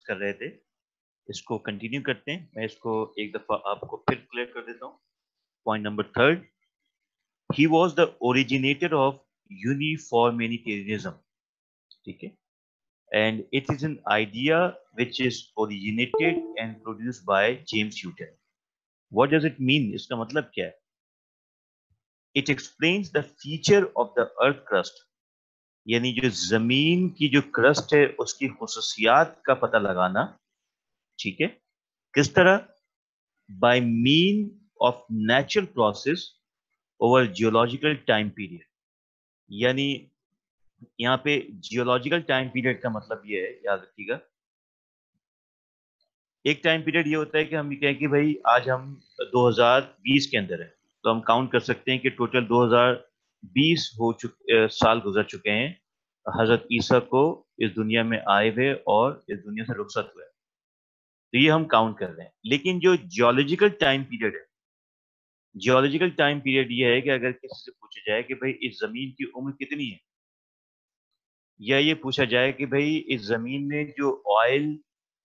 کر رہے تھے اس کو کنٹینیو کرتے ہیں. میں اس کو ایک دفعہ آپ کو پھر کلیئر کر دیتا ہوں. Point number 3, he was the originator of uniformitarianism. ٹھیک ہے, and it is an idea which is originated and produced by James Newton. What does it mean? اس کا مطلب کیا ہے؟ It explains the feature of the earth crust. یعنی جو زمین کی جو کرسٹ ہے اس کی خصوصیات کا پتہ لگانا. ٹھیک ہے, کس طرح؟ By mean of natural process over geological time period. یعنی یہاں پہ جیولوجیکل ٹائم پیریڈ کا مطلب یہ ہے, یاد رکھیے گا, ایک ٹائم پیریڈ یہ ہوتا ہے کہ ہم یہ کہیں کہ بھائی آج ہم 2020 کے اندر ہیں, تو ہم کاؤنٹ کر سکتے ہیں کہ ٹوٹل 2020 سال گزر چکے ہیں حضرت عیسیٰ کو اس دنیا میں آئے ہوئے اور اس دنیا سے رخصت ہوئے. تو یہ ہم کاؤنٹ کر رہے ہیں. لیکن جو جیولوجیکل ٹائم پیریڈ ہے, جیولوجیکل ٹائم پیریڈ یہ ہے کہ اگر کسی سے پوچھا جائے کہ بھائی اس زمین کی عمر کتنی ہے, یا یہ پوچھا جائے کہ بھائی اس زمین میں جو آئل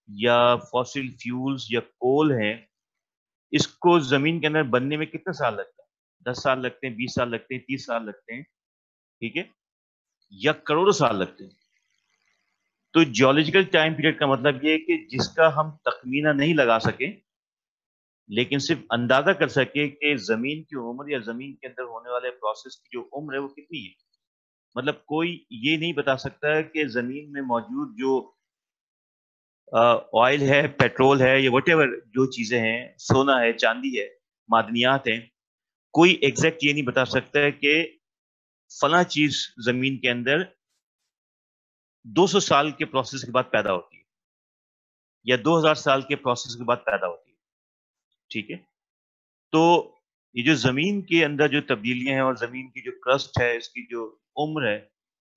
یا فاسل فیولز یا کول ہیں اس کو زمین کے اندر بننے میں کتنا سال لگتا ہے؟ 10 سال لگتے ہیں, 20 سال لگتے ہیں, 30 سال لگتے ہیں, ٹھیک ہے, یا کروڑوں سال لگتے ہیں. تو جیولوجیکل ٹائم پیریڈ کا مطلب یہ ہے کہ جس کا ہم تخمینہ نہیں لگا سکے لیکن صرف اندازہ کر سکے کہ زمین کی عمر یا زمین کے اندر ہونے والے پروسیس کی جو عمر ہے وہ کتنی ہے. مطلب کوئی یہ نہیں بتا سکتا ہے کہ زمین میں موجود جو آئل ہے, پیٹرول ہے, یا وٹ ایور جو چیزیں ہیں, سونا ہے, چاندی ہے, معدنیات ہیں, کوئی ایگزیکٹ یہ نہیں بتا سکتا ہے کہ فلاں چیز زمین کے اندر 200 سال کے پروسیس کے بعد پیدا ہوتی ہے یا 2000 سال کے پروسیس کے بعد پیدا ہوتی ہے. ٹھیک ہے, تو یہ جو زمین کے اندر جو تبدیلیاں ہیں اور زمین کی جو کرسٹ ہے اس کی جو عمر ہے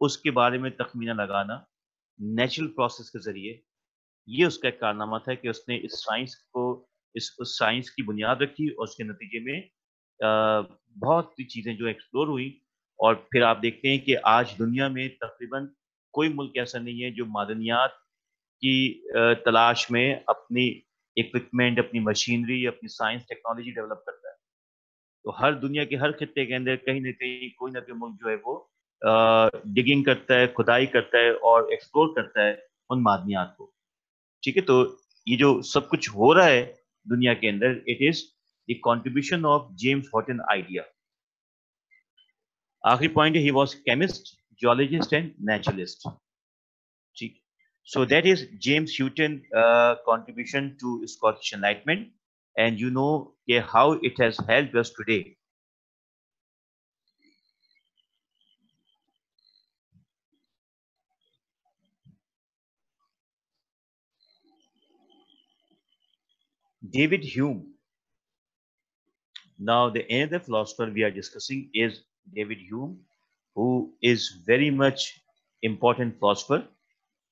اس کے بارے میں تخمینہ لگانا نیچرل پروسیس کے ذریعے, یہ اس کا ایک کارنامہ تھا کہ اس نے اس سائنس کو اس سائنس کی بنیاد رکھی اور اس کے نتیجے میں بہت سی چیزیں جو ایکسپلور ہوئی. اور پھر آپ دیکھتے ہیں کہ آج دنیا میں تقریباً کوئی ملک ایسا نہیں ہے جو معدنیات کی تلاش میں اپنی اکوپمنٹ, اپنی مشینری, اپنی سائنس ٹیکنالوجی ڈیولپ کرتا ہے. تو ہر دنیا کے ہر خطے کے اندر کہیں نہ کہیں کوئی نہ کوئی ملک جو ہے وہ ڈگنگ کرتا ہے, کھدائی کرتا ہے اور ایکسپلور کرتا ہے ان معدنیات کو. ٹھیک ہے, تو یہ جو سب کچھ ہو رہا ہے دنیا کے اندر, it is the contribution of James Hutton idea. آخری پوائنٹ ہے, he was chemist, geologist and naturalist. ٹھیک, so that is James Newton contribution to Scottish Enlightenment, and you know how it has helped us today. David Hume. Now the another philosopher we are discussing is David Hume, who is very much important philosopher.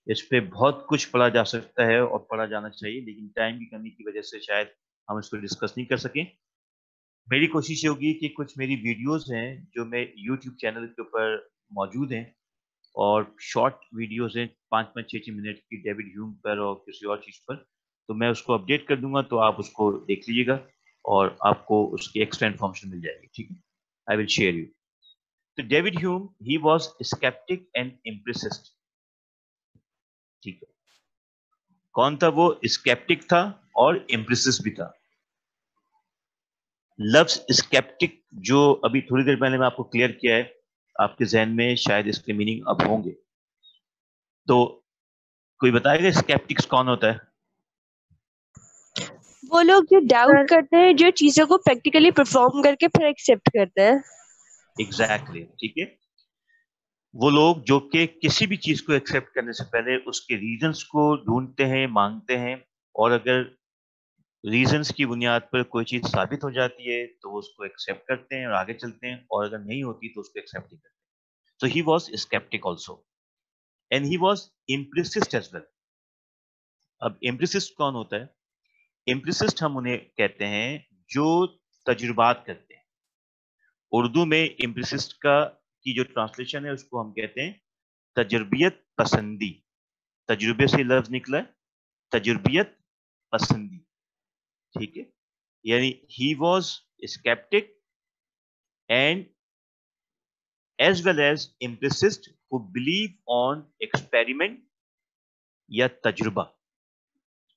اس پہ بہت کچھ پڑھا جا سکتا ہے اور پڑھا جانا چاہیے, لیکن ٹائم کی کمی کی وجہ سے شاید ہم اس کو ڈسکس نہیں کر سکیں. میری کوشش یہ ہوگی کہ کچھ میری ویڈیوز ہیں جو میں یوٹیوب چینل کے اوپر موجود ہیں اور شارٹ ویڈیوز ہیں 5-6 منٹ کی ڈیوڈ ہیوم پر اور کسی اور چیز پر, تو میں اس کو اپڈیٹ کر دوں گا, تو آپ اس کو دیکھ لیجیے گا اور آپ کو اس کی ایکسٹرا انفارمیشن مل جائے گی. ٹھیک ہے, آئی ول شیئر یو. تو ڈیوڈ ہیوم, ہی واز اسکیپٹک اینڈ امپریسسٹ. ٹھیک ہے, کون تھا وہ؟ اسکیپٹک تھا اور امپریسسٹ بھی تھا. لفظ اسکیپٹک جو ابھی تھوڑی دیر پہلے میں آپ کو کلیئر کیا ہے, آپ کے ذہن میں شاید اس کے میننگ اب ہوں گے. تو کوئی بتائے گا اسکیپٹکس کون ہوتا ہے؟ وہ لوگ جو ڈاؤٹ کرتے ہیں, جو چیزوں کو پریکٹیکلی پرفارم کر کے پھر ایکسیپٹ کرتے ہیں. ایگزیکٹلی, ٹھیک ہے, وہ لوگ جو کہ کسی بھی چیز کو ایکسیپٹ کرنے سے پہلے اس کے ریزنس کو ڈھونڈتے ہیں, مانگتے ہیں, اور اگر ریزنس کی بنیاد پر کوئی چیز ثابت ہو جاتی ہے تو وہ اس کو ایکسیپٹ کرتے ہیں اور آگے چلتے ہیں, اور اگر نہیں ہوتی تو اس کو ایکسیپٹ نہیں کرتے. So he was skeptic also, and he was empiricist as well. اب empiricist کون ہوتا ہے؟ empiricist ہم انہیں کہتے ہیں جو تجربات کرتے ہیں. اردو میں empiricist کی جو ٹرانسلیشن ہے اس کو ہم کہتے ہیں تجربیت پسندی. تجربے سے لفظ نکلا ہے, تجربیت پسندی. ٹھیک ہے, یعنی he was a skeptic and as well as empiricist who believe on experiment یا تجربہ.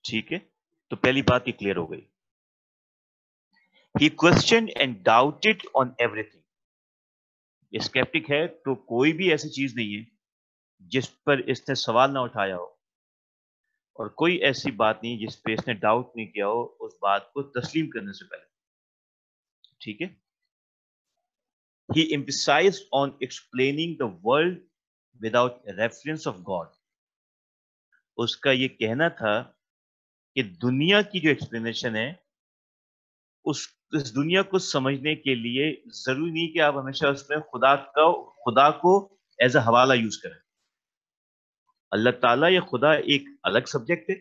ٹھیک ہے, تو پہلی بات یہ کلیئر ہو گئی. He questioned and doubted on everything. یہ skeptic ہے تو کوئی بھی ایسی چیز نہیں ہے جس پر اس نے سوال نہ اٹھایا ہو, اور کوئی ایسی بات نہیں جس پہ اس نے ڈاؤٹ نہیں کیا ہو اس بات کو تسلیم کرنے سے پہلے. ٹھیک ہے. He emphasized on explaining the world without reference of God. اس کا یہ کہنا تھا کہ دنیا کی جو ایکسپلینیشن ہے اس دنیا کو سمجھنے کے لیے ضروری نہیں کہ آپ ہمیشہ اس میں خدا کو ایز اے حوالہ یوز کریں. اللہ تعالیٰ یا خدا ایک الگ سبجیکٹ ہے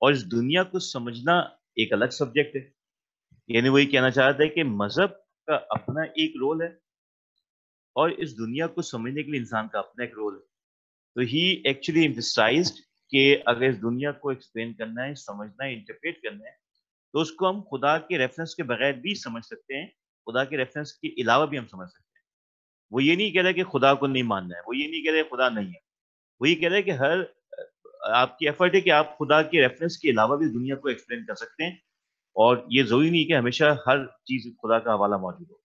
اور اس دنیا کو سمجھنا ایک الگ سبجیکٹ ہے. یعنی وہی کہنا چاہتا ہے کہ مذہب کا اپنا ایک رول ہے اور اس دنیا کو سمجھنے کے لیے انسان کا اپنا ایک رول ہے. تو ہی ایکچولی emphasized کہ اگر اس دنیا کو ایکسپلین کرنا ہے, سمجھنا ہے, انٹرپریٹ کرنا ہے تو اس کو ہم خدا کے ریفرنس کے بغیر بھی سمجھ سکتے ہیں, خدا کے ریفرنس کے علاوہ بھی ہم سمجھ سکتے ہیں. وہ یہ نہیں کہہ رہا کہ خدا کو نہیں ماننا ہے, وہ یہ نہیں کہہ رہا کہ خدا نہیں ہے, وہ یہ کہہ رہا ہے کہ ہر آپ کی ایفرٹ ہے کہ آپ خدا کے ریفرنس کے علاوہ بھی دنیا کو ایکسپلین کر سکتے ہیں, اور یہ ضروری نہیں کہ ہمیشہ ہر چیز خدا کا حوالہ موجود ہو.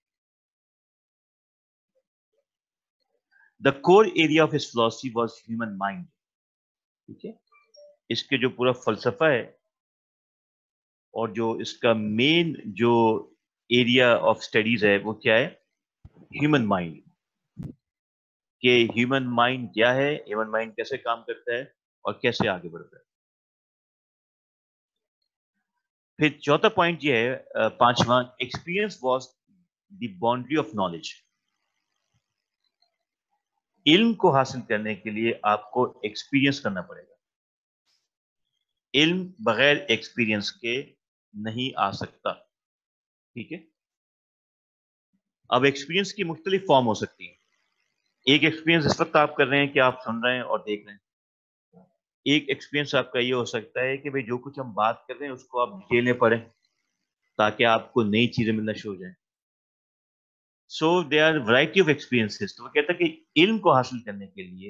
The core area of his philosophy was human mind. ٹھیک ہے, اس کے جو پورا فلسفہ ہے اور جو اس کا مین جو ایریا آف اسٹڈیز ہے وہ کیا ہے, ہیومن مائنڈ. کہ ہیومن مائنڈ کیا ہے, ہیومن مائنڈ کیسے کام کرتا ہے اور کیسے آگے بڑھتا ہے. پھر چوتھا پوائنٹ یہ ہے, پانچواں, experience was the boundary of knowledge. علم کو حاصل کرنے کے لیے آپ کو ایکسپیرئنس کرنا پڑے گا. علم بغیر ایکسپیرئنس کے نہیں آ سکتا. ٹھیک ہے. اب ایکسپیرئنس کی مختلف فارم ہو سکتی ہیں. ایک ایکسپیرئنس اس وقت آپ کر رہے ہیں کہ آپ سن رہے ہیں اور دیکھ رہے ہیں. ایک ایکسپیرئنس آپ کا یہ ہو سکتا ہے کہ جو کچھ ہم بات کر رہے ہیں اس کو آپ ڈیٹیل میں پڑھیں تاکہ آپ کو نئی چیزیں ملنا شروع ہو جائیں. So they are variety of experiences. تو وہ کہتا ہے کہ علم کو حاصل کرنے کے لیے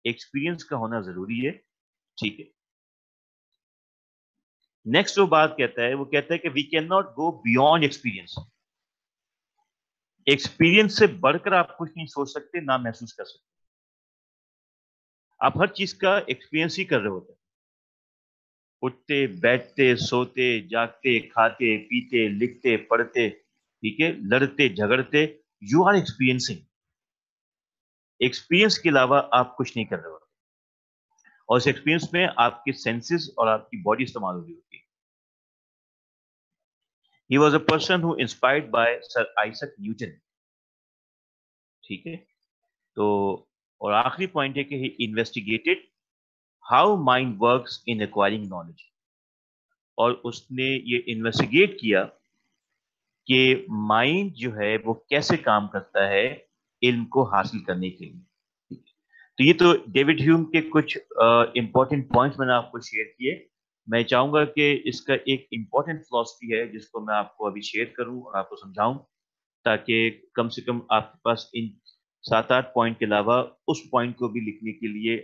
ایکسپیرئنس کا ہونا ضروری ہے. ٹھیک ہے. نیکسٹ جو بات کہتا ہے وہ کہتا ہے کہ we can not go beyond experience. Experience سے بڑھ کر آپ کچھ نہیں سوچ سکتے, نہ محسوس کر سکتے. آپ ہر چیز کا ایکسپیرئنس ہی کر رہے ہوتے ہیں. اٹھتے, بیٹھتے, سوتے, جاگتے, کھاتے, پیتے, لکھتے, پڑھتے, ٹھیک ہے, لڑتے, جھگڑتے, یو آر ایکسپیرئنسنگ. ایکسپیرئنس کے علاوہ آپ کچھ نہیں کر رہے ہوتے, اور اس ایکسپیرئنس میں آپ کے سینسز اور آپ کی باڈی استعمال ہو رہی ہوتی ہے. He was a person who inspired by Sir Isaac Newton. ٹھیک ہے. تو اور آخری پوائنٹ ہے کہ he investigated how mind works in acquiring knowledge. اور اس نے یہ انویسٹیگیٹ کیا کہ مائنڈ جو ہے وہ کیسے کام کرتا ہے علم کو حاصل کرنے کے لیے. تو یہ تو ڈیوڈ ہیوم کے کچھ امپورٹنٹ پوائنٹس میں نے آپ کو شیئر کیے. میں چاہوں گا کہ اس کا ایک امپورٹنٹ فلاسفی ہے جس کو میں آپ کو ابھی شیئر کروں اور آپ کو سمجھاؤں, تاکہ کم سے کم آپ کے پاس ان 7-8 پوائنٹ کے علاوہ اس پوائنٹ کو بھی لکھنے کے لیے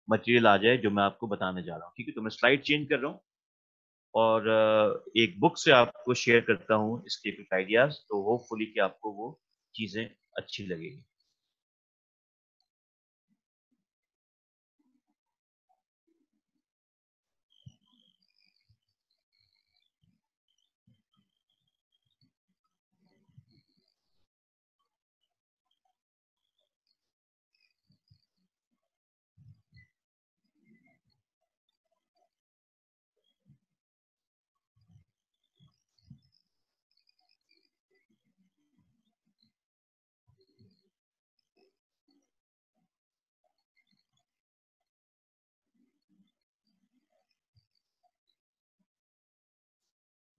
مٹیریل آ جائے جو میں آپ کو بتانے جا رہا ہوں. ٹھیک ہے. تو میں سلائڈ چینج کر رہا ہوں اور ایک بک سے آپ کو شیئر کرتا ہوں اس کے کچھ آئیڈیاز, تو ہوپ فلی کہ آپ کو وہ چیزیں اچھی لگے گی.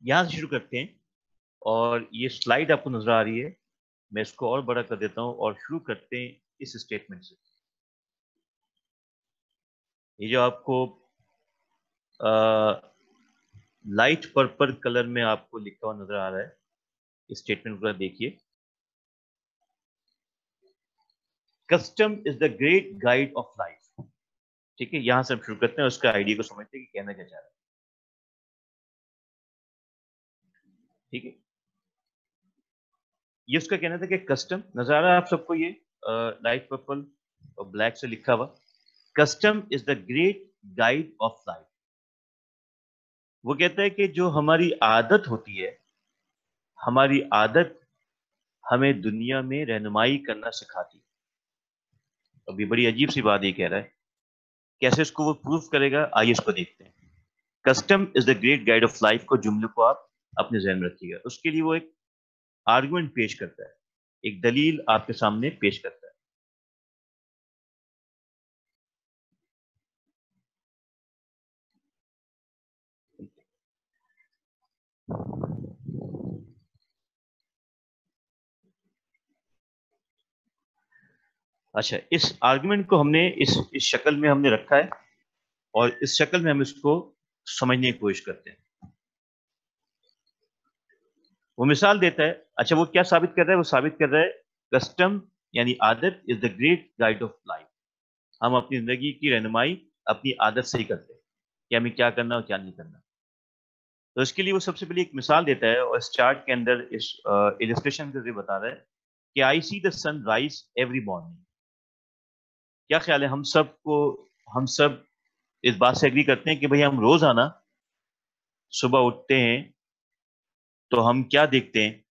یہاں سے شروع کرتے ہیں, اور یہ سلائیڈ آپ کو نظر آ رہی ہے, میں اس کو اور بڑا کر دیتا ہوں اور شروع کرتے ہیں اس اسٹیٹمنٹ سے. یہ جو آپ کو लाइट पर्पल कलर में आपको लिखा हुआ नजर आ रहा है, इस स्टेटमेंट को देखिए। Custom is the great guide of life. ठीक है, यहां से हम शुरू करते हैं, उसका आइडिया को समझते हैं कि कहना क्या चाह रहा है। ठीक है, ये उसका कहना था कि कस्टम, नजर आ रहा है आप सबको ये लाइट पर्पल और ब्लैक से लिखा हुआ, custom is the great guide of life. वो कहता है कि जो हमारी आदत होती है, हमारी आदत हमें दुनिया में रहनुमाई करना सिखाती है। अभी बड़ी अजीब सी बात ये कह रहा है, कैसे इसको वो प्रूफ करेगा, आइए इसको देखते हैं। Custom is the great guide of life को जुमले को आप अपने जहन में रखिएगा। उसके लिए वो एक आर्गुमेंट पेश करता है, एक दलील आपके सामने पेश करता है। अच्छा, इस आर्गुमेंट को हमने इस शक्ल में हमने रखा है और इस शक्ल में हम इसको समझने की कोशिश करते हैं। वो मिसाल देता है। अच्छा, वो क्या साबित कर रहा है? वो साबित कर रहा है कस्टम यानी आदत is the great guide of life. हम अपनी जिंदगी की रहनुमाई अपनी आदत से ही करते हैं कि हमें क्या करना और क्या नहीं करना। तो इसके लिए वो सबसे पहले एक मिसाल देता है और इस चार्ट के अंदर इस इलस्ट्रेशन के जरिए बता रहा है कि I see the sun rise every morning. क्या ख्याल है, हम सब इस बात से एग्री करते हैं कि भाई हम रोजाना सुबह उठते हैं तो हम क्या देखते हैं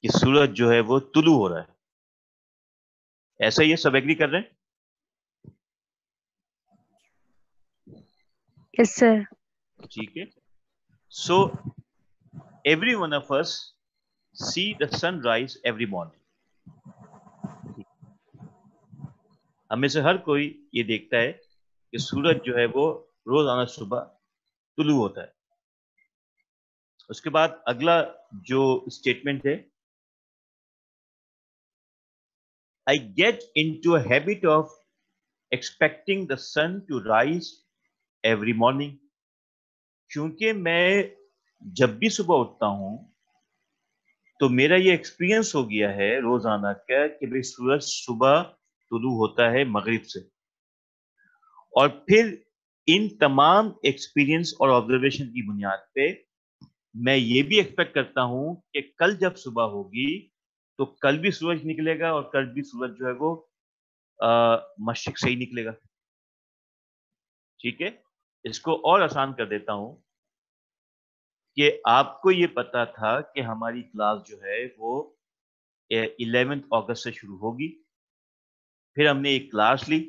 कि सूरज जो है वो तुलू हो रहा है। ऐसा ही है, सब एग्री कर रहे हैं? Yes sir. ठीक है, so every one of us see the sun rise every morning. हमें से हर कोई ये देखता है कि सूरज जो है वो रोजाना सुबह तुलू होता है। उसके बाद अगला जो स्टेटमेंट है, I get into a habit of expecting the sun to rise every morning. क्योंकि मैं जब भी सुबह उठता हूं तो मेरा ये एक्सपीरियंस हो गया है रोजाना का कि भाई सूरज सुबह तुलू होता है मगरिब से। और फिर इन तमाम एक्सपीरियंस और ऑब्जर्वेशन की बुनियाद पे मैं ये भी एक्सपेक्ट करता हूं कि कल जब सुबह होगी तो कल भी सूरज निकलेगा और कल भी सूरज जो है वो मशरिक से ही निकलेगा। ठीक है, इसको और आसान कर देता हूं कि आपको ये पता था कि हमारी क्लास जो है वो 11 अगस्त से शुरू होगी। फिर हमने एक क्लास ली,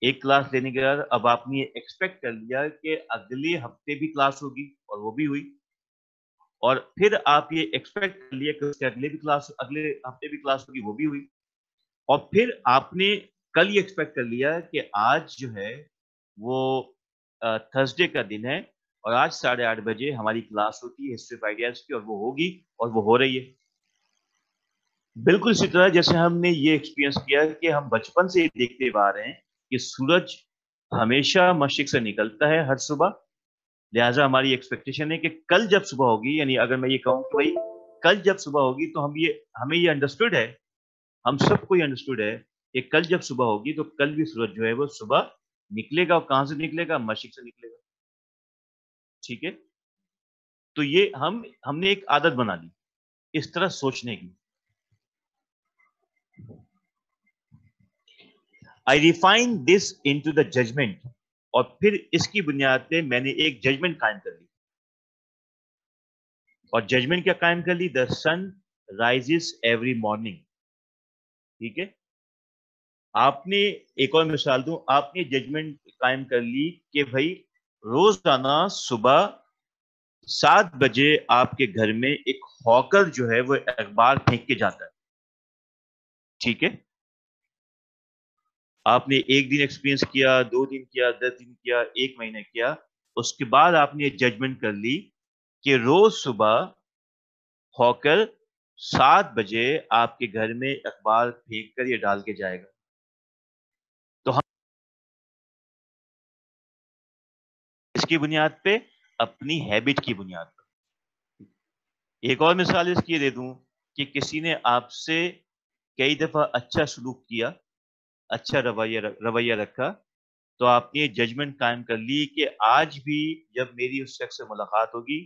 एक क्लास लेने के बाद अब आपने एक्सपेक्ट कर लिया कि अगले हफ्ते भी क्लास होगी और वो भी हुई। और फिर आप ये एक्सपेक्ट कर लिया कि उसके अगले हफ्ते भी क्लास होगी, वो भी हुई। और फिर आपने कल ये एक्सपेक्ट कर लिया कि आज जो है वो थर्सडे का दिन है और आज 8:30 बजे हमारी क्लास होती है हिस्ट्री ऑफ आइडियाज की और वो होगी और वो हो रही है। बिल्कुल इसी तरह जैसे हमने ये एक्सपीरियंस किया कि हम बचपन से देखते आ रहे हैं कि सूरज हमेशा मशरिक से निकलता है हर सुबह। लिहाजा हमारी एक्सपेक्टेशन है कि कल जब सुबह होगी, यानी अगर मैं ये कहूँ कि भाई कल जब सुबह होगी तो हमें ये अंडरस्टूड है, हम सबको ये अंडरस्टूड है कि कल जब सुबह होगी तो कल भी सूरज जो है वो सुबह निकलेगा। और कहां से निकलेगा? मशरिक से निकलेगा। ठीक है, तो ये हमने एक आदत बना ली इस तरह सोचने की। I refine this into the judgement, और फिर इसकी बुनियाद पे मैंने एक जजमेंट कायम कर ली। और जजमेंट क्या कायम कर ली? The sun rises every morning. ठीक है, आपने एक और मिसाल दूं, आपने जजमेंट कायम कर ली कि भाई रोजाना सुबह 7 बजे आपके घर में एक हॉकर जो है वो अखबार फेंक के जाता है। ठीक है, आपने एक दिन एक्सपीरियंस किया, 2 दिन किया, 10 दिन किया, 1 महीने किया। उसके बाद आपने जजमेंट कर ली कि रोज सुबह हॉकर 7 बजे आपके घर में अखबार फेंक कर ये डाल के जाएगा। तो इसकी बुनियाद पे, अपनी हैबिट की बुनियाद पर। एक और मिसाल इसकी दे दूं कि किसी ने आपसे कई दफा अच्छा सलूक किया, अच्छा रवैया रखा, तो आपने ये जजमेंट कायम कर ली कि आज भी जब मेरी उस शख्स से मुलाकात होगी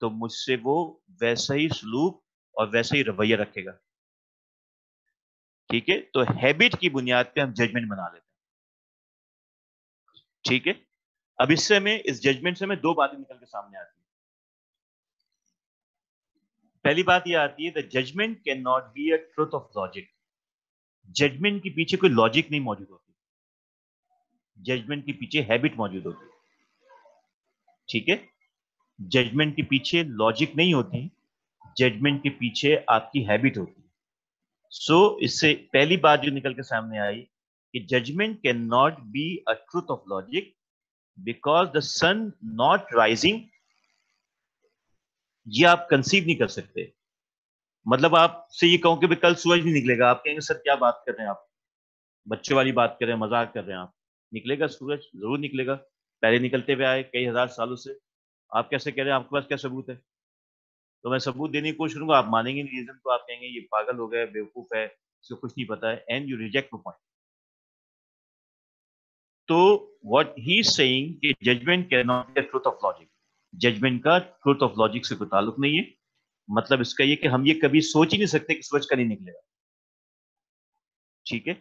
तो मुझसे वो वैसा ही सलूक और वैसा ही रवैया रखेगा। ठीक है, तो हैबिट की बुनियाद पे हम जजमेंट बना लेते हैं। ठीक है, अब इससे हमें, इस जजमेंट से हमें दो बातें निकल के सामने आती है। पहली बात ये आती है, the judgement can not be a truth of logic. Judgement के पीछे कोई लॉजिक नहीं मौजूद होती, जजमेंट के पीछे हैबिट मौजूद होती है। ठीक है, जजमेंट के पीछे लॉजिक नहीं होती, जजमेंट के पीछे आपकी हैबिट होती है। सो इससे पहली बात जो निकल के सामने आई कि judgement can not be a truth of logic because the sun not rising, ये आप कंसीव नहीं कर सकते। मतलब आपसे ये कहूं कि भी कल सूरज नहीं निकलेगा, आप कहेंगे सर क्या बात कर रहे हैं आप, बच्चे वाली बात कर रहे हैं, मजाक कर रहे हैं आप। निकलेगा सूरज, जरूर निकलेगा, पहले निकलते हुए आए कई हजार सालों से। आप कैसे कह रहे हैं, आपके पास क्या सबूत है? तो मैं सबूत देने की कोशिश करूंगा, आप मानेंगे नहीं रीजन, तो आप कहेंगे ये पागल हो गया, बेवकूफ है, इसको कुछ नहीं पता है, and you reject the point. तो व्हाट ही इज सेइंग कि judgement can not be the truth of logic, judgement का ट्रुथ ऑफ लॉजिक से कोई ताल्लुक नहीं है। मतलब इसका ये कि हम ये कभी सोच ही नहीं सकते कि सूरज का नहीं निकलेगा। ठीक है,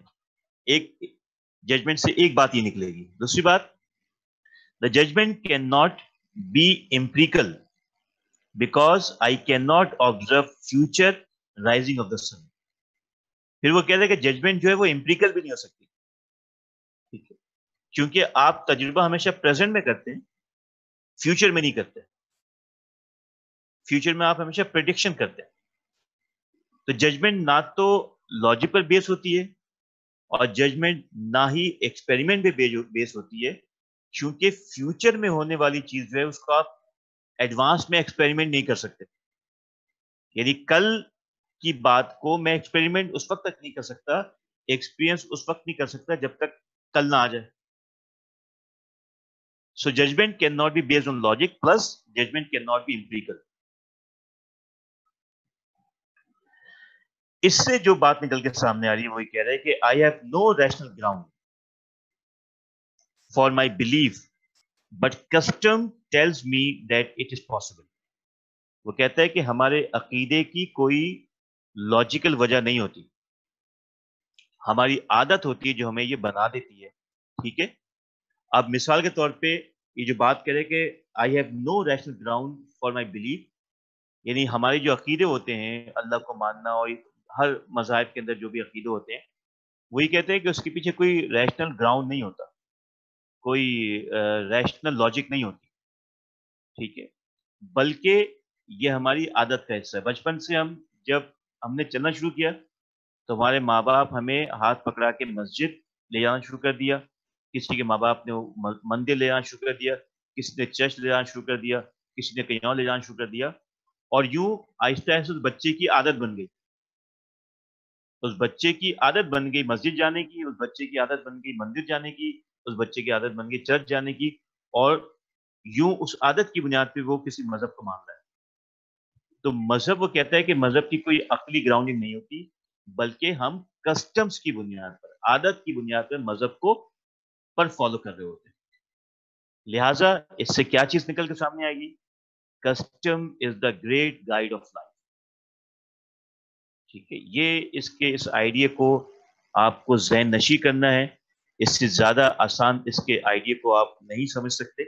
एक जजमेंट से एक बात ये निकलेगी। दूसरी बात, the judgement can not be empirical because I can not observe future rising of the sun. फिर वो कहते हैं कि जजमेंट जो है वो एम्पिरिकल भी नहीं हो सकती। ठीक है, क्योंकि आप तजुर्बा हमेशा प्रेजेंट में करते हैं, फ्यूचर में नहीं करते। फ्यूचर में आप हमेशा प्रेडिक्शन करते हैं। तो जजमेंट ना तो लॉजिक पर बेस होती है और जजमेंट ना ही एक्सपेरिमेंट पे बेस होती है, क्योंकि फ्यूचर में होने वाली चीज जो है उसको आप एडवांस में एक्सपेरिमेंट नहीं कर सकते। यदि कल की बात को मैं एक्सपेरिमेंट उस वक्त तक नहीं कर सकता, एक्सपीरियंस उस वक्त नहीं कर सकता जब तक कल ना आ जाए। So judgement can not be based on logic, plus judgement can not be empirical. इससे जो बात निकल के सामने आ रही है वही कह रहा है कि I have no rational ground for my believe but custom tells me that it is possible. वो कहता है कि हमारे अकीदे की कोई लॉजिकल वजह नहीं होती, हमारी आदत होती है जो हमें ये बना देती है। ठीक है, अब मिसाल के तौर पे ये जो बात करे कि I have no rational ground for my believe, यानी हमारे जो अकीदे होते हैं, अल्लाह को मानना और हर मज़ाहिब के अंदर जो भी अकीदे होते हैं, वही कहते हैं कि उसके पीछे कोई रैशनल ग्राउंड नहीं होता, कोई रैशनल लॉजिक नहीं होती। ठीक है, बल्कि ये हमारी आदत का हिस्सा है। बचपन से हम जब हमने चलना शुरू किया तो हमारे माँ बाप हमें हाथ पकड़ा के मस्जिद ले जाना शुरू कर दिया, किसी के माँ बाप ने मंदिर ले जाना शुरू कर दिया, किसी ने चर्च ले जाना शुरू कर दिया, किसी ने कहीं और ले जाना शुरू कर दिया, और यूं आहिस्ता आहिस्ता उस बच्चे की आदत बन गई। उस बच्चे की आदत बन गई मस्जिद जाने की, उस बच्चे की आदत बन गई मंदिर जाने की, उस बच्चे की आदत बन गई चर्च जाने की, और यूं उस आदत की बुनियाद पे वो किसी मजहब को मान रहा है। तो मजहब, वो कहता है कि मजहब की कोई अकली ग्राउंडिंग नहीं होती, बल्कि हम कस्टम्स की बुनियाद पर, आदत की बुनियाद पर मजहब को पर फॉलो कर रहे होते हैं। लिहाजा इससे क्या चीज निकल के सामने आएगी? Custom is the great guide of life. ठीक है, ये इस आइडिया को आपको ज़हन नशी करना है। इससे ज्यादा आसान इसके आइडिया को आप नहीं समझ सकते।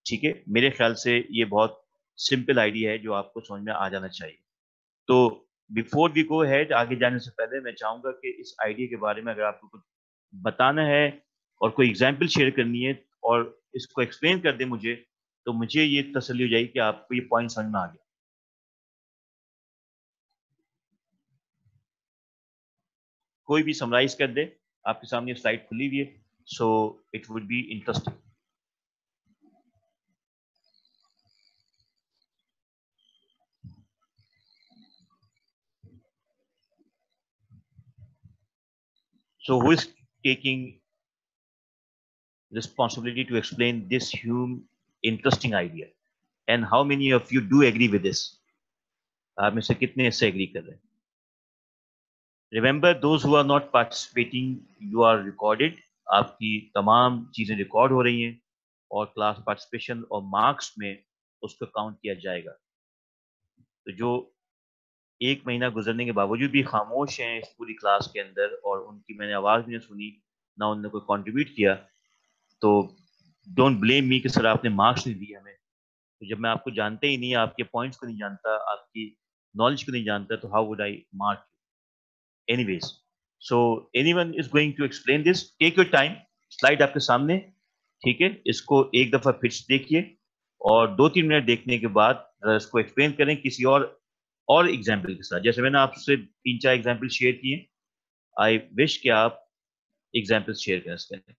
ठीक है, मेरे ख्याल से ये बहुत सिंपल आइडिया है जो आपको समझ में आ जाना चाहिए। तो बिफोर वी गो हेड, आगे जाने से पहले मैं चाहूंगा कि इस आइडिया के बारे में अगर आपको कुछ बताना है और कोई एग्जाम्पल शेयर करनी है और इसको एक्सप्लेन कर दे मुझे, तो मुझे ये तसल्ली हो जाएगी कि आपको ये पॉइंट समझ में आ गया। कोई भी समराइज कर दे, आपके सामने स्लाइड खुली हुई है, so it would be interesting. So who is taking responsibility to explain this interesting idea. And how many of you do agree with this? आप में से कितने इससे एग्री कर रहे हैं? Remember, those who are not participating, you are recorded. आपकी तमाम चीजें रिकॉर्ड हो रही हैं और क्लास पार्टिसिपेशन और मार्क्स में उसको काउंट किया जाएगा. तो जो एक महीना गुजरने के बावजूद भी खामोश हैं इस पूरी क्लास के अंदर और उनकी मैंने आवाज भी नहीं सुनी, ना उन्होंने कोई कंट्रीब्यूट किया, तो डोंट ब्लेम मी कि सर आपने मार्क्स नहीं दिए हमें. तो जब मैं आपको जानते ही नहीं, आपके पॉइंट्स को नहीं जानता, आपकी नॉलेज को नहीं जानता, तो how would I mark you? Anyways, so anyone is going to explain this? Take your time. Slide आपके सामने, ठीक है? इसको एक दफा फिर से देखिए और 2-3 मिनट देखने के बाद इसको एक्सप्लेन करें किसी और एग्जाम्पल के साथ. जैसे मैंने आपसे 3-4 एग्जाम्पल शेयर किए, आई विश कि आप एग्जाम्पल शेयर करें इसके अंदर.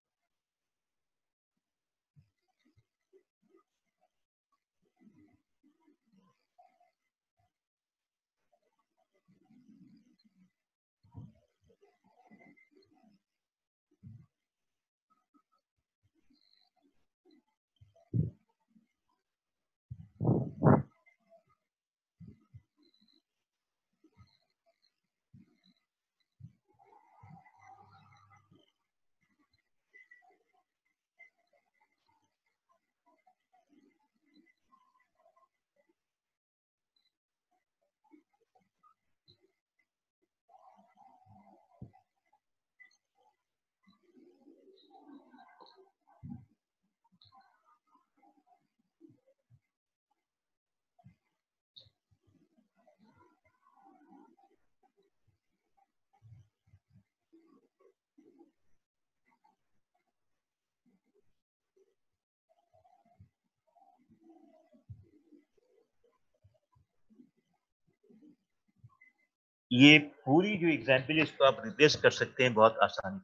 ये पूरी जो एग्जाम्पल है इसको आप रिप्लेस कर सकते हैं बहुत आसानी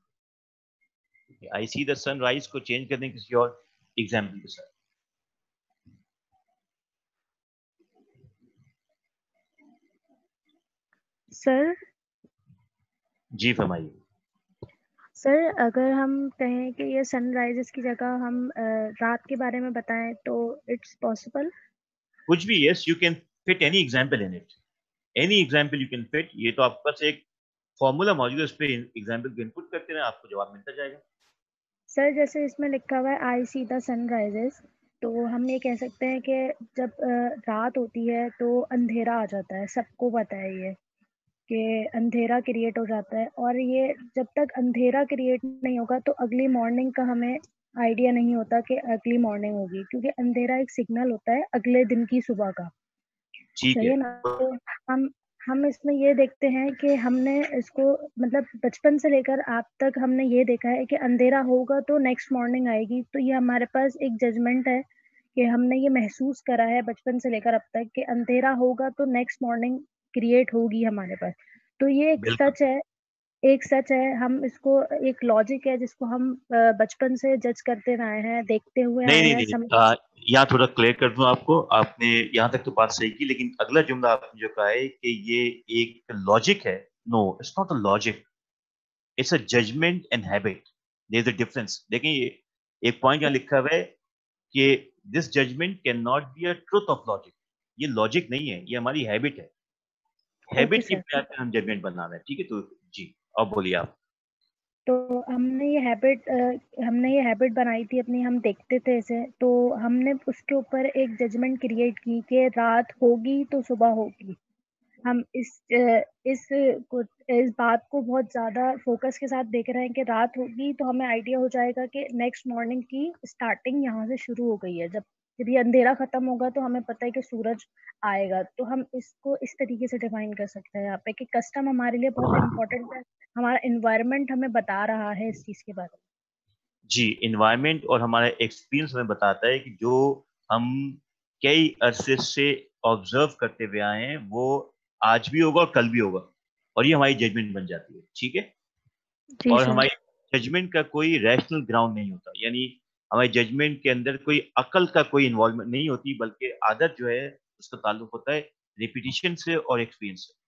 से. आई सी द सनराइज को चेंज करने किसी और एग्जाम्पल के साथ. सर जी फरमाइए. सर अगर हम कहें कि ये सनराइजेस की जगह हम रात के बारे में बताएं तो इट्स पॉसिबल? कुछ भी, yes, you can fit any example in it. Any example you can fit. ये तो आपके पास एक फॉर्मूला मौजूद है, उस पर एग्जाम्पल को इनपुट करते हैं, आपको जवाब मिलता जाएगा. सर जैसे इसमें लिखा हुआ है आई सी द सनराइजेस, तो हम ये कह सकते हैं कि जब रात होती है तो अंधेरा आ जाता है, सबको पता है ये कि अंधेरा क्रिएट हो जाता है, और ये जब तक अंधेरा क्रिएट नहीं होगा तो अगली मॉर्निंग का हमें आइडिया नहीं होता कि अगली मॉर्निंग होगी, क्योंकि अंधेरा एक सिग्नल होता है अगले दिन की सुबह का. ठीक सही है. है ना? तो हम इसमें ये देखते हैं कि हमने इसको मतलब बचपन से लेकर आप तक हमने ये देखा है कि अंधेरा होगा तो नेक्स्ट मॉर्निंग आएगी. तो ये हमारे पास एक जजमेंट है कि हमने ये महसूस करा है बचपन से लेकर अब तक कि अंधेरा होगा तो नेक्स्ट मॉर्निंग क्रिएट होगी हमारे पास. तो ये बिल्कुल. एक सच है. हम इसको एक लॉजिक है जिसको हम बचपन से जज करते आए हैं, देखते हुए नहीं आए नहीं हैं. नहीं, यहाँ थोड़ा क्लियर कर दूं आपको. आपने यहाँ तक तो बात सही की, लेकिन अगला जुमला आपने जो कहा है कि ये एक लॉजिक है, no, it's not a logic, it's a judgement and habit. There is a difference. देखिए, ये एक पॉइंट यहाँ लिखा हुआ है कि this judgement can not be a truth of logic. ये लॉजिक नहीं है, ये हमारी हैबिट है. ओके हैबिट की सर. बुनियाद पर हम जजमेंट बना रहे हैं. ठीक है, तो जी, अब बोलिए आप. तो हमने ये हैबिट बनाई थी अपनी. हम देखते थे इसे, तो हमने उसके ऊपर एक जजमेंट क्रिएट की कि रात होगी तो सुबह होगी. हम इस बात को बहुत ज़्यादा फोकस के साथ देख रहे हैं कि रात होगी तो हमें आइडिया हो जाएगा कि नेक्स्ट मॉर्निंग की स्टार्टिंग यहाँ से शुरू हो गई है. जब ये अंधेरा खत्म होगा तो हमें पता है कि सूरज आएगा. तो हम इसको इस तरीके से डिफाइन कर सकते हैं यहाँ पे कि कस्टम हमारे लिए बहुत इम्पोर्टेंट है. हमारा एनवायरनमेंट हमें बता रहा है इस चीज़ के बारे में. जी, एनवायरनमेंट और हमारा एक्सपीरियंस हमें बताता है कि जो हम कई अरसे से ऑब्जर्व करते हुए आए हैं वो आज भी होगा और कल भी होगा, और ये हमारी जजमेंट बन जाती है. ठीक है. जी और सर. हमारी जजमेंट का कोई रैशनल ग्राउंड नहीं होता, यानी हमारी जजमेंट के अंदर कोई अकल का कोई इन्वॉल्वमेंट नहीं होती, बल्कि आदत जो है उसका ताल्लुक होता है रिपीटिशन से और एक्सपीरियंस से.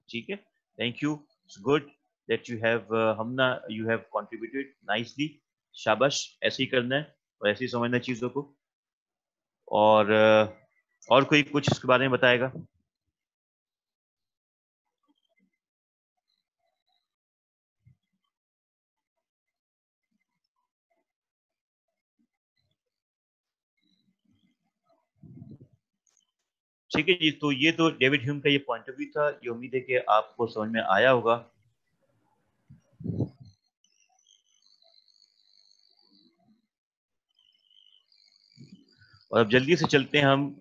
ठीक है. Thank you. It's good that you have Hamna, you have contributed nicely. शाबाश, ऐसे ही करना है. और ऐसे ही समझना चीज़ों को। और कोई कुछ इसके बारे में बताएगा? ठीक है जी, तो ये तो डेविड ह्यूम का ये पॉइंट ऑफ व्यू था। ये उम्मीद है कि आपको समझ में आया होगा। और अब जल्दी से चलते हैं हम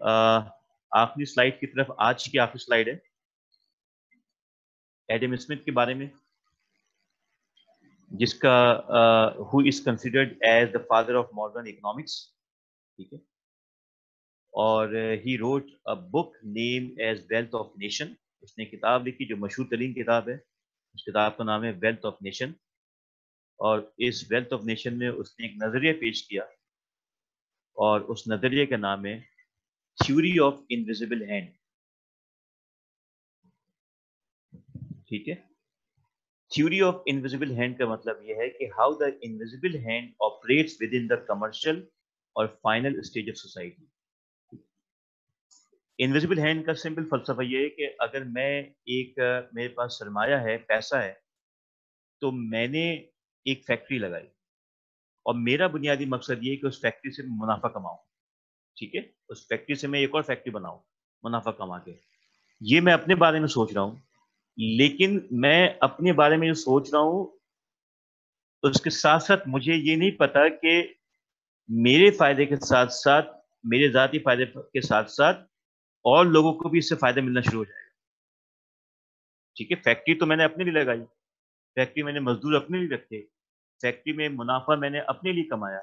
आखिरी स्लाइड की तरफ। आज की आखिरी स्लाइड है एडम स्मिथ के बारे में, जिसका who is considered as the father of modern economics. ठीक है। और he wrote a book name as wealth of nation. उसने किताब लिखी जो मशहूर तरीन किताब है। उस किताब का नाम है वेल्थ ऑफ नेशन। और इस वेल्थ ऑफ नेशन में उसने एक नजरिया पेश किया, और उस नजरिए का नाम है थ्योरी ऑफ इनविजिबल हैंड। ठीक है। थ्योरी ऑफ इनविजिबल हैंड का मतलब यह है कि how the invisible hand operates within the commercial और final stage of society. Invisible hand का सिंपल फलसफा यह है कि अगर मैं मेरे पास सरमाया है, पैसा है, तो मैंने एक फैक्ट्री लगाई, और मेरा बुनियादी मकसद ये है कि उस फैक्ट्री से मुनाफा कमाऊं। ठीक है। उस फैक्ट्री से मैं एक और फैक्ट्री बनाऊं मुनाफा कमा के। ये मैं अपने बारे में सोच रहा हूं, लेकिन मैं अपने बारे में जो सोच रहा हूं उसके साथ साथ मुझे ये नहीं पता कि मेरे फायदे के साथ साथ, मेरे जाती फायदे के साथ साथ और लोगों को भी इससे फायदा मिलना शुरू हो जाएगा। ठीक है। फैक्ट्री तो मैंने अपने लिए लगाई, फैक्ट्री मैंने मजदूर अपने लिए रखे, फैक्ट्री में मुनाफा मैंने अपने लिए कमाया,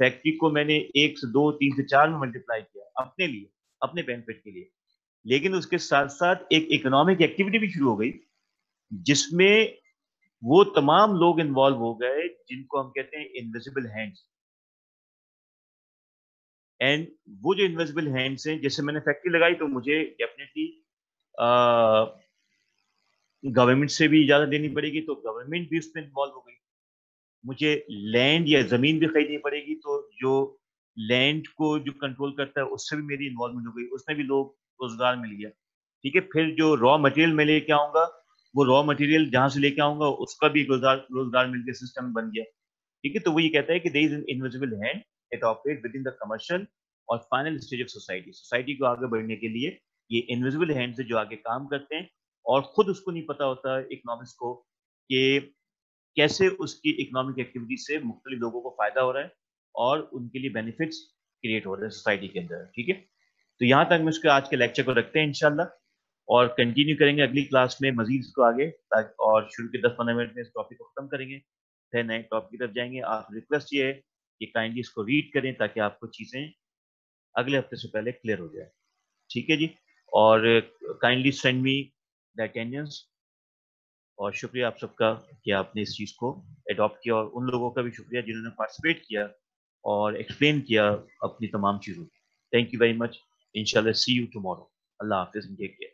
फैक्ट्री को मैंने 1 से 2 3 से 4 में मल्टीप्लाई किया अपने लिए, अपने बेनिफिट के लिए। लेकिन उसके साथ साथ एक इकोनॉमिक एक्टिविटी भी शुरू हो गई, जिसमें वो तमाम लोग इन्वॉल्व हो गए जिनको हम कहते हैं इनविजिबल हैंड्स। एंड वो जो इनविजिबल हैंड्स हैं, जैसे मैंने फैक्ट्री लगाई तो मुझे डेफिनेटली गवर्नमेंट से भी इजाजत देनी पड़ेगी, तो गवर्नमेंट भी उसमें इन्वॉल्व हो गई। मुझे लैंड या जमीन भी खरीदनी पड़ेगी, तो जो लैंड को जो कंट्रोल करता है उससे भी मेरी इन्वॉल्वमेंट हो गई, उसमें भी लोग रोजगार मिल गया। ठीक है। फिर जो रॉ मटेरियल मैं लेके आऊंगा, वो रॉ मटेरियल जहां से लेके आऊंगा उसका भी रोजगार रोजगार मिल गया, सिस्टम बन गया। ठीक है। तो वो ये कहता है कि there is an invisible hand, it operate within the commercial और final stage of society. Society को आगे बढ़ने के लिए ये इनविजिबल हैंड से जो आगे काम करते हैं, और खुद उसको नहीं पता होता इकोनॉमिक्स को कि कैसे उसकी इकोनॉमिक एक्टिविटी से मुख्तलिफ लोगों को फायदा हो रहा है और उनके लिए बेनिफिट्स क्रिएट हो रहे हैं सोसाइटी के अंदर। ठीक है। तो यहाँ तक मैं उसके आज के लेक्चर को रखते हैं इंशाल्लाह, और कंटिन्यू करेंगे अगली क्लास में मजीद इसको आगे, और शुरू के 10-15 मिनट में इस टॉपिक को खत्म करेंगे, फिर नए टॉपिक की तरफ जाएंगे। आप रिक्वेस्ट ये है कि काइंडली इसको रीड करें ताकि आपको चीज़ें अगले हफ्ते से पहले क्लियर हो जाए। ठीक है जी। और kindly send me the attendance. और शुक्रिया आप सबका कि आपने इस चीज़ को अडॉप्ट किया, और उन लोगों का भी शुक्रिया जिन्होंने पार्टिसिपेट किया और एक्सप्लेन किया अपनी तमाम चीज़ों को। Thank you very much. इंशाल्लाह सी यू टुमारो। अल्लाह हाफिज़, टेक केयर।